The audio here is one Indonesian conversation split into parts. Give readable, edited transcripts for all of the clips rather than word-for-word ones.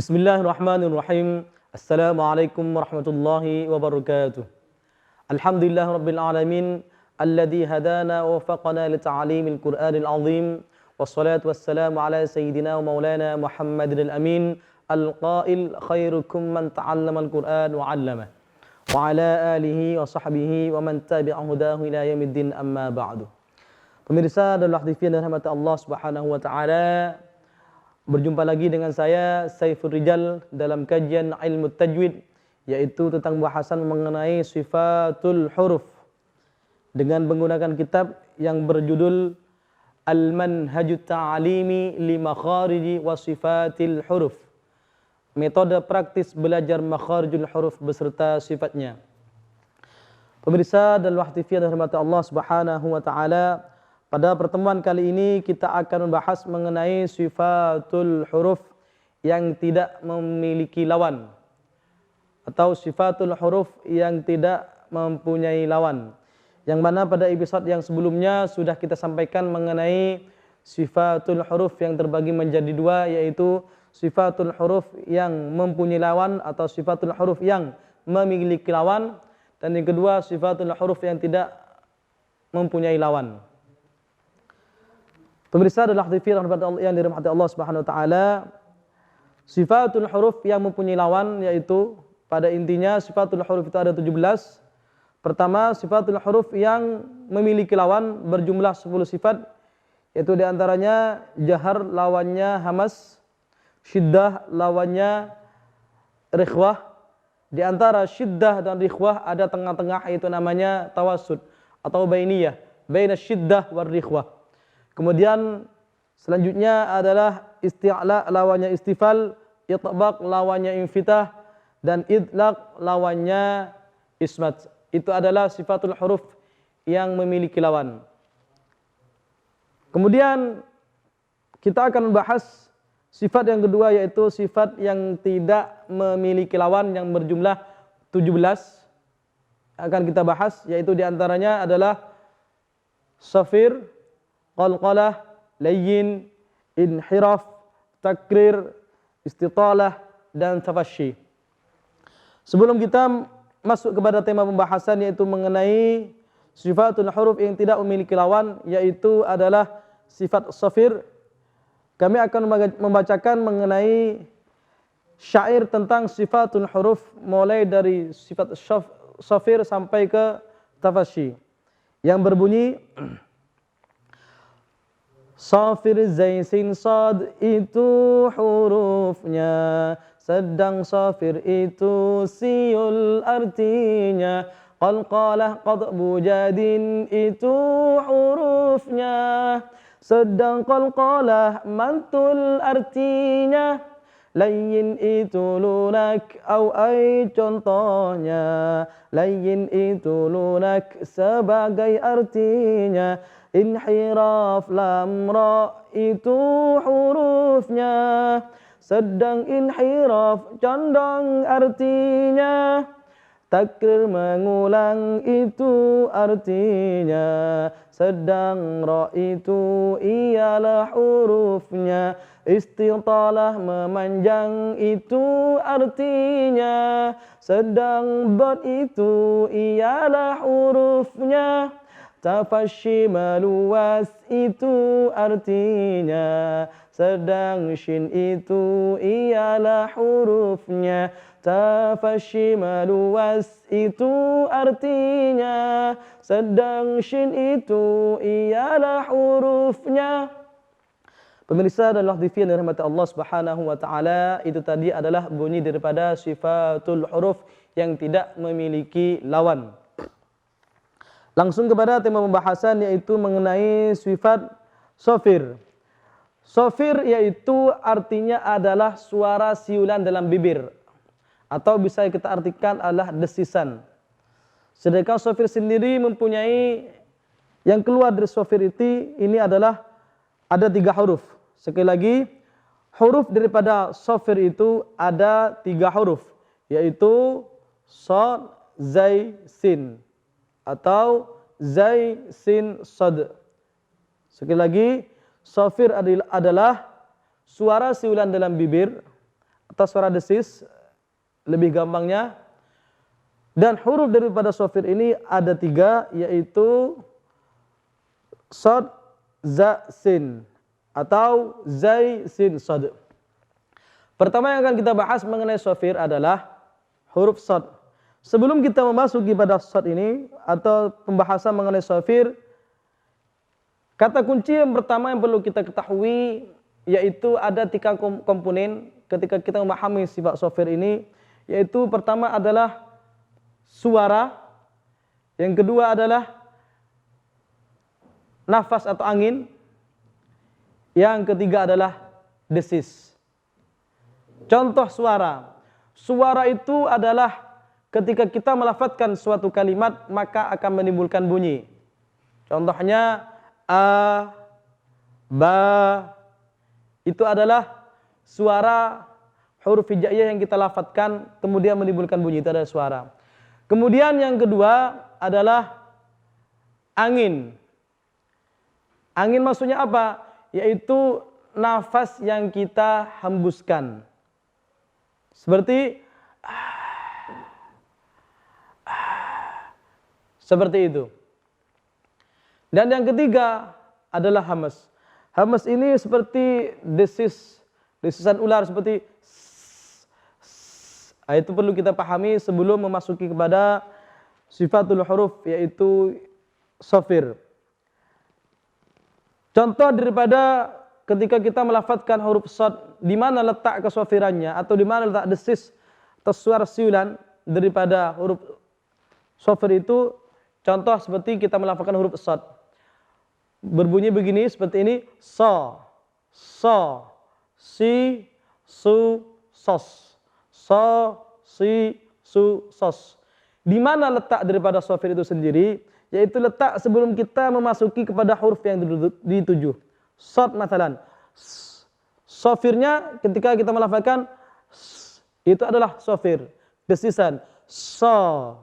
Bismillahirrahmanirrahim. Assalamualaikum warahmatullahi wabarakatuh. Alhamdulillah rabbil alamin alladzi hadana wa wafaqana li ta'limil Qur'anil azim. Wassalatu wassalamu ala sayyidina wa maulana Muhammadin al-amin al-qail khairukum man ta'allama al-Qur'an wa 'allama. Wa ala alihi wa sahbihi wa man tabi'a hudahu ila yaumiddin amma ba'du. Pemirsa dan hadirin dan rahmat Allah Subhanahu wa taala, berjumpa lagi dengan saya Saiful Rijal dalam kajian ilmu tajwid, yaitu tentang bahasan mengenai sifatul huruf dengan menggunakan kitab yang berjudul Al-Manhajut Ta'alimi li Makhariji wa Sifatil Huruf, metode praktis belajar makharijul huruf beserta sifatnya. Pemirsa dan hadirin dan rahmat Allah Subhanahu wa taala, pada pertemuan kali ini kita akan membahas mengenai sifatul huruf yang tidak memiliki lawan, atau sifatul huruf yang tidak mempunyai lawan, yang mana pada episode yang sebelumnya sudah kita sampaikan mengenai sifatul huruf yang terbagi menjadi dua, yaitu sifatul huruf yang mempunyai lawan atau sifatul huruf yang memiliki lawan, dan yang kedua sifatul huruf yang tidak mempunyai lawan. Pemirsa dan hadirin yang dirahmati Allah Subhanahu wa taala, sifatul huruf yang mempunyai lawan, yaitu pada intinya sifatul huruf itu ada 17. Pertama, sifatul huruf yang memiliki lawan berjumlah 10 sifat, yaitu diantaranya jahar lawannya hamas, syiddah lawannya rikhwah. Di antara syiddah dan rikhwah ada tengah-tengah, yaitu namanya tawassud atau bainiyah, baina syiddah war rikhwah. Kemudian selanjutnya adalah isti'la lawannya istifal, itbaq lawannya infitah, dan idlaq lawannya ismat. Itu adalah sifatul huruf yang memiliki lawan. Kemudian kita akan membahas sifat yang kedua, yaitu sifat yang tidak memiliki lawan yang berjumlah 17. Akan kita bahas, yaitu diantaranya adalah safir, qalqalah, layyin, inhiraf, takrir, istitalah, dan tafashi. Sebelum kita masuk kepada tema pembahasan, yaitu mengenai sifatul huruf yang tidak memiliki lawan, yaitu adalah sifat safir, kami akan membacakan mengenai syair tentang sifatul huruf, mulai dari sifat safir sampai ke tafashi, yang berbunyi: safir zain sin sad itu hurufnya, sedang safir itu siul artinya, qalqalah qadbu jadin itu hurufnya, sedang qalqalah mantul artinya, layyin itu lunak au ay contohnya, layyin itu lunak sebagai artinya, inhiraf lam ra itu hurufnya, sedang inhiraf condong artinya, takrir mengulang itu artinya, sedang ra itu ialah hurufnya, istitalah memanjang itu artinya, sedang dad itu ialah hurufnya, tafashi meluas itu artinya, sedang shin itu ialah hurufnya, tafashi meluas itu artinya, sedang shin itu ialah hurufnya. Pemirsa dan hadirin yang dirahmati Allah Subhanahu wa taala, itu tadi adalah bunyi daripada sifatul huruf yang tidak memiliki lawan. Langsung kepada tema pembahasan, yaitu mengenai sifat safir. Safir yaitu artinya adalah suara siulan dalam bibir, atau bisa kita artikan adalah desisan. Sedangkan safir sendiri mempunyai, yang keluar dari safir itu ini adalah ada 3 huruf. Sekali lagi, huruf daripada safir itu ada 3 huruf, yaitu sad, zai, sin, atau zai, sin, sad. Sekali lagi, safir adalah suara siulan dalam bibir, atau suara desis lebih gampangnya. Dan huruf daripada shofir ini ada 3, yaitu shad, za, sin atau zai, sin, shad. Pertama yang akan kita bahas mengenai shofir adalah huruf shad. Sebelum kita memasuki pada shad ini atau pembahasan mengenai shofir, kata kunci yang pertama yang perlu kita ketahui yaitu ada 3 komponen ketika kita memahami sifat shofir ini, yaitu pertama adalah suara, yang kedua adalah nafas atau angin, yang ketiga adalah desis. Contoh suara. Suara itu adalah ketika kita melafadzkan suatu kalimat maka akan menimbulkan bunyi. Contohnya a, ba, itu adalah suara huruf hijaiyah yang kita lafadzkan kemudian menimbulkan bunyi, itu adalah suara. Kemudian yang kedua adalah angin. Angin maksudnya apa? Yaitu nafas yang kita hembuskan. Seperti itu. Dan yang ketiga adalah hamas. Hamas ini seperti desisan ular seperti itu perlu kita pahami sebelum memasuki kepada sifatul huruf yaitu shofir. Contoh daripada ketika kita melafadzkan huruf shad, di mana letak kesofirannya atau di mana letak desis atau suara siulan daripada huruf shofir itu. Contoh seperti kita melafadzkan huruf shad. Berbunyi begini seperti ini, so, si, su, sos. So, si, su, sos. Di mana letak daripada shofir itu sendiri? Yaitu letak sebelum kita memasuki kepada huruf yang dituju. Shad masalan. Shofirnya ketika kita melafazkan itu adalah shofir. Desisan. So,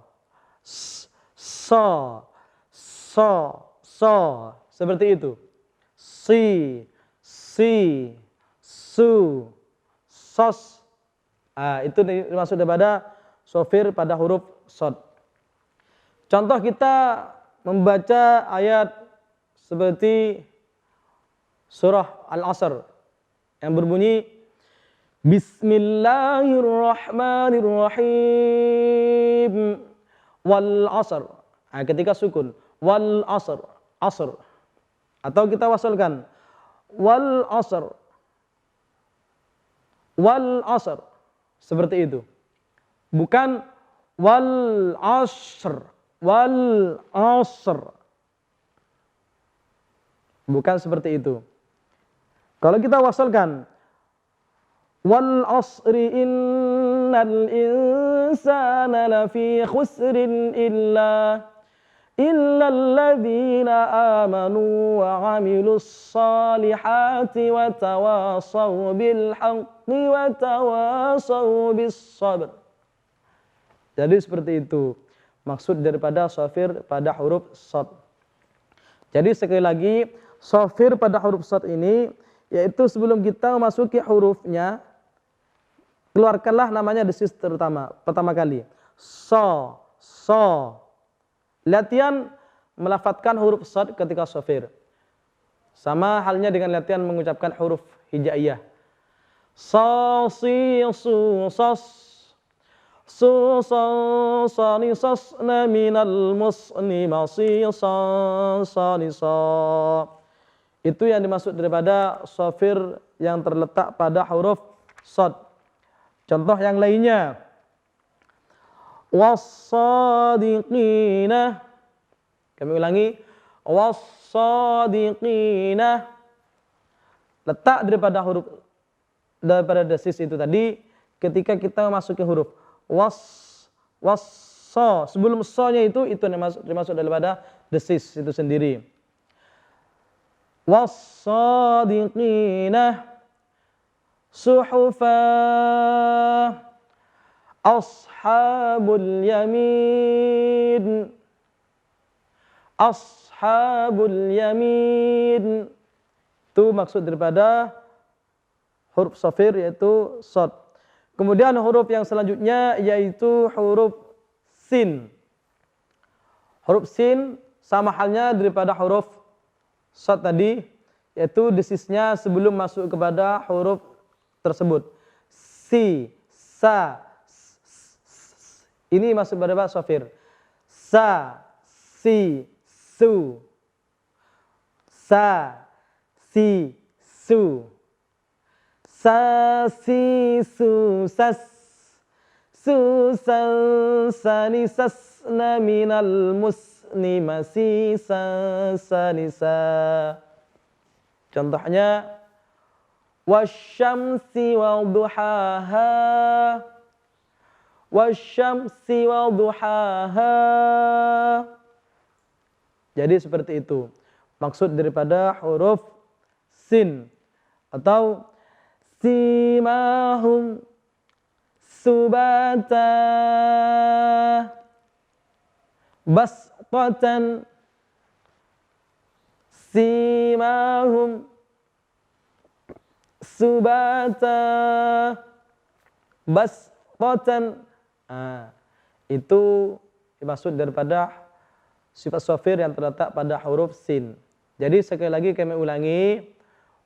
seperti itu. Si, su, sos. Itu dimaksud daripada shofir pada huruf shad. Contoh kita membaca ayat seperti surah Al-Asr yang berbunyi Bismillahirrahmanirrahim wal asr. Ketika sukun wal asr, asr. Atau kita wasalkan wal asr. Wal asr. Seperti itu. Bukan wal asr. Wal asr. Bukan seperti itu. Kalau kita wasalkan wal asri innal insana lafi khusrin illa alladzina amanu wa 'amilus salihati wa tawasaw bil haqqi wa tawasaw bis sabr. Jadi seperti itu maksud daripada shofir pada huruf shad. Jadi sekali lagi shofir pada huruf shad ini yaitu sebelum kita memasuki hurufnya keluarkanlah namanya desis pertama kali. So. Latihan melafadzkan huruf shad ketika shofir. Sama halnya dengan latihan mengucapkan huruf hijaiyah. So, si, su, sos. Su, so, ni, sos, na, minal, mus, ni, ma, si, so, ni, so. Itu yang dimaksud daripada shofir yang terletak pada huruf shad. Contoh yang lainnya. Was-sadiqina. Kami ulangi. Was-sadiqina. Letak daripada huruf daripada desis itu tadi ketika kita memasuki huruf was-so. Sebelum so-nya itu dimaksud daripada desis itu sendiri. Was-sadiqina suhufa ashabul yamin. Ashabul yamin. Itu maksud daripada huruf shofir yaitu shad. Kemudian huruf yang selanjutnya yaitu huruf sin. Huruf sin sama halnya daripada huruf shad tadi, yaitu desisnya sebelum masuk kepada huruf tersebut. Si, sa, ini masuk pada bahasa shafir. Sa, si, su. Sa, si, su. Sa, si, su, sas. Su, san, sani, sasna minal musni masi, sani, sa. Contohnya, wasyamsi wal duhaha. Wasyamsi wal duhaha. Jadi seperti itu maksud daripada huruf sin. Atau simahum subata basqatan. Simahum subata basqatan. Itu maksud daripada sifat shafir yang terletak pada huruf sin. Jadi sekali lagi kami ulangi,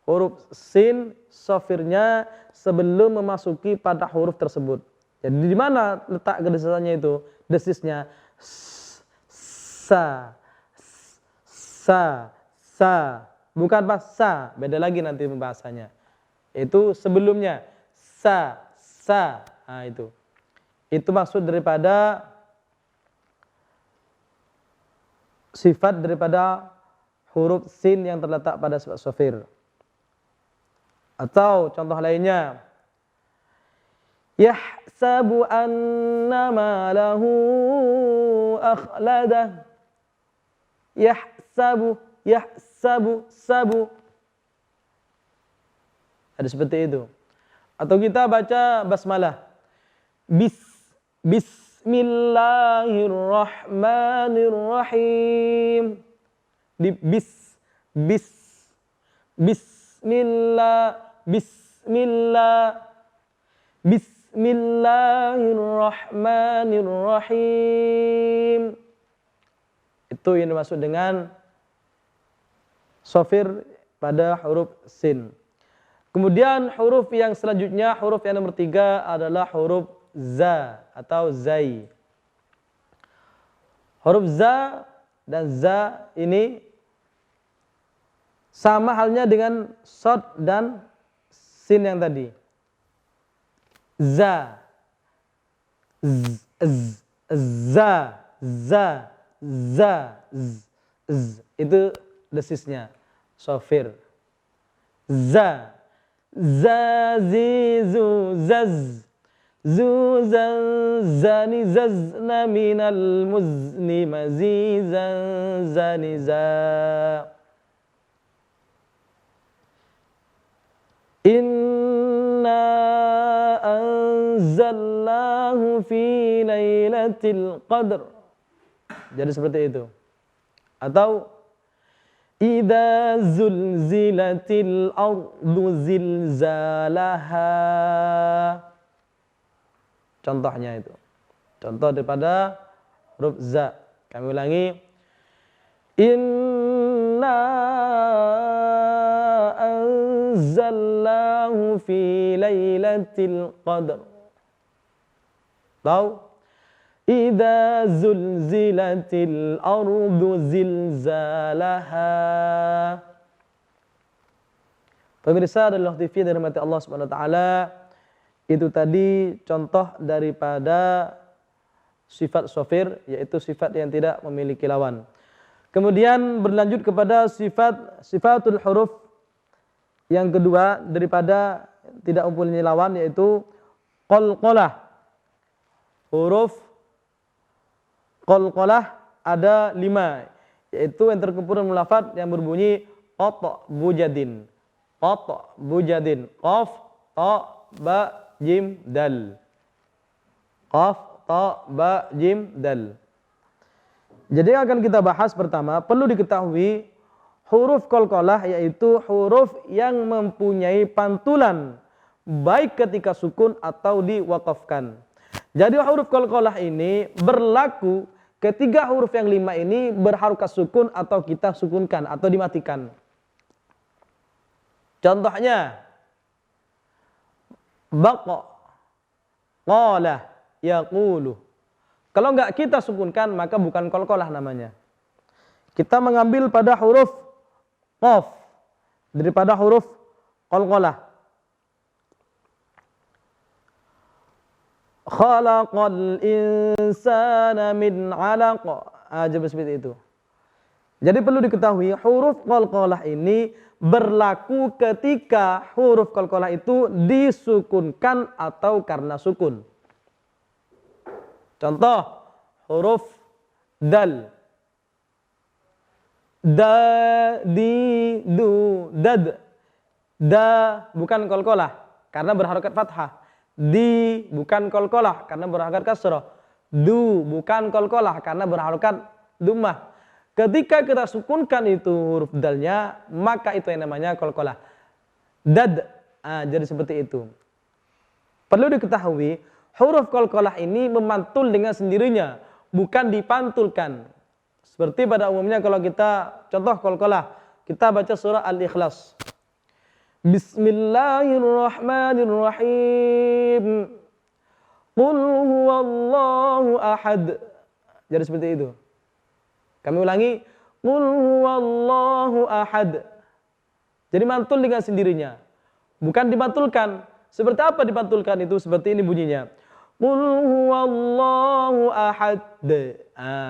huruf sin shafirnya sebelum memasuki pada huruf tersebut. Jadi di mana letak kedesisannya itu? Desisnya sa, sa, sa, bukan pas sa, beda lagi nanti pembahasannya. Itu sebelumnya sa, sa. Nah, itu maksud daripada sifat daripada huruf sin yang terletak pada sifat shafir. Atau contoh lainnya, yahsabu anna malahu akhladah. Yahsabu, yahsabu, sabu. Ada seperti itu. Atau kita baca basmalah. Bismillahirrahmanirrahim. Di bismillah, bismillah, bismillahirrahmanirrahim. Itu yang dimaksud dengan shafir pada huruf sin. Kemudian huruf yang selanjutnya, huruf yang nomor 3 adalah huruf za atau zai. Huruf za dan za ini sama halnya dengan shad dan sin yang tadi. Za, za, za, za, itu desisnya shafir. Za, za, zi, zu, zaz. Zuzan, zani, zazna minal muzni mazizan, zani, za. Inna anzalnahu fi lailatul qadr. Jadi seperti itu. Atau idza zulzilatil ardu zilzalaha. Contohnya itu. Contoh daripada huruf za. Kami ulangi. Inna anzalnahu fi lailatul qadr. Tahu? Idza zulzilatil ardu zilzalaha. Pemirsa dan TV dari rahmat Allah Subhanahu wa taala, itu tadi contoh daripada sifat shafir, yaitu sifat yang tidak memiliki lawan. Kemudian berlanjut kepada sifatul huruf yang kedua daripada tidak mempunyai lawan, yaitu qalqalah. Huruf qalqalah ada 5, yaitu yang terkumpul dalam lafaz yang berbunyi qat bujadin. Qat bujadin. Qaf, ta, ba, jim, dal. Qaf, ta, ba, jim, dal. Jadi akan kita bahas pertama, perlu diketahui huruf qalqalah yaitu huruf yang mempunyai pantulan baik ketika sukun atau diwaqafkan. Jadi huruf qalqalah ini berlaku ketika huruf yang 5 ini berharokat sukun atau kita sukunkan atau dimatikan. Contohnya baqa, qala, yaqulu. Kalau enggak kita sukunkan maka bukan qalqalah namanya. Kita mengambil pada huruf qaf daripada huruf qalqalah. Khalaqal insana min 'alaq. Seperti itu. Jadi perlu diketahui huruf qalqalah ini berlaku ketika huruf qalqalah itu disukunkan atau karena sukun. Contoh huruf dal. Da, di, du, dad. Da bukan qalqalah karena berharokat fathah. Di bukan qalqalah karena berharokat kasrah. Du bukan qalqalah karena berharokat dhammah. Ketika kita sukunkan itu huruf dalnya, maka itu yang namanya qalqalah. Dad. Jadi seperti itu. Perlu diketahui, huruf qalqalah ini memantul dengan sendirinya, bukan dipantulkan. Seperti pada umumnya kalau kita contoh qalqalah, kita baca surah Al-Ikhlas. Bismillahirrahmanirrahim. Qul huwallahu ahad. Jadi seperti itu. Kami ulangi. Qul huwallahu ahad. Jadi mantul dengan sendirinya. Bukan dipantulkan. Seperti apa dipantulkan itu? Seperti ini bunyinya. Qul huwallahu ahad.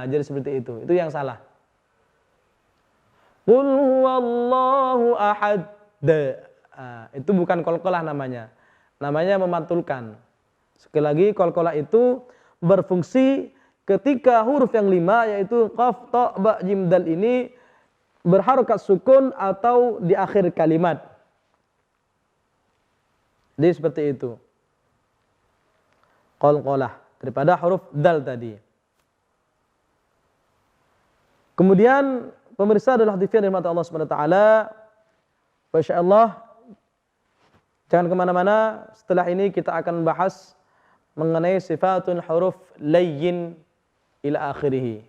Jadi seperti itu. Itu yang salah. Qul huwallahu ahad. Itu bukan qalqalah namanya. Namanya memantulkan. Sekali lagi qalqalah itu berfungsi ketika huruf yang 5 yaitu qaf, ta, ba, jim, dal ini berharokat sukun atau di akhir kalimat. Jadi seperti itu. Qalqalah daripada huruf dal tadi. Kemudian pemirsa adalah hadirin dari mata Allah Subhanahu wa taala. Masyaallah, jangan kemana-mana. Setelah ini kita akan bahas mengenai sifatul huruf layyin ila akhirih.